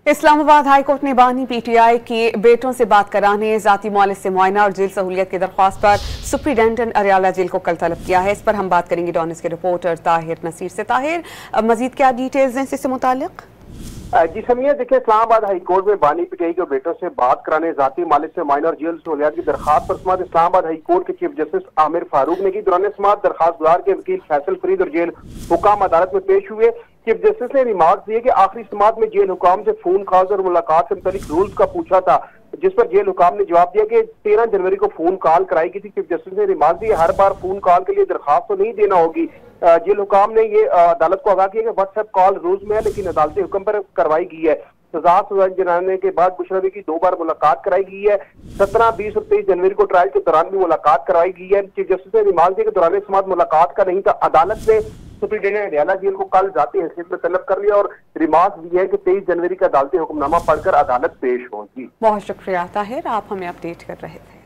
Islamabad high court ने बानी PTI के बेटों से बात कराने, जाती मौलिद से मुआयना और जेल सहूलियत की दरख्वास्त पर सुप्रीडेंटेंट अरियाला जेल को कल तलब किया है। इस पर हम बात करेंगे डॉनिस के रिपोर्टर ताहिर नसीर से। ताहिर, मजीद क्या डिटेल्स हैं इससे मुतालिक? जी समिया, देखिए इस्लामाबाद हाईकोर्ट में बानी पीटीआई के बेटों से बात कराने, जाती मालिक से मुआयना और जेल सहूलियत की दरखास्त पर समाअत इस्लामाबाद हाईकोर्ट के चीफ जस्टिस आमिर फारूक ने की। दौरान समाअत दरखास्त गुजार के वकील फैसल फरीद और जेल हुकाम अदालत में पेश हुए। चीफ जस्टिस ने रिमार्क दिए कि आखिरी समाअत में जेल हुकाम से फोन कॉल्स और मुलाकात से मुतालिक रूल्स का पूछा था, जिस पर जेल हुकाम ने जवाब दिया कि 13 जनवरी को फोन कॉल कराई गई थी। चीफ जस्टिस ने रिमार्क दिए हर बार फोन कॉल के लिए दरखास्त तो नहीं देना होगी। जेल हुकाम ने ये अदालत को आगाह किया कि व्हाट्सएप कॉल रोज में है, लेकिन अदालती हुक्म पर करवाई गई है। सजा दिलाने के बाद बुशरा की 2 बार मुलाकात कराई गई है। 17, 20 और 23 जनवरी को ट्रायल के दौरान भी मुलाकात करवाई गई है। चीफ जस्टिस ने रिमार्क दिया कि दौरान समाअत मुलाकात का नहीं था। अदालत ने सुप्रीडेंटेंट अरियाला जेल को कल जाती हैसियत में तलब कर लिया और रिमार्क दिया है कि 23 जनवरी का अदालती हुक्मनामा पढ़कर अदालत पेश हो। जी बहुत शुक्रिया ताहिर, आप हमें अपडेट कर रहे थे।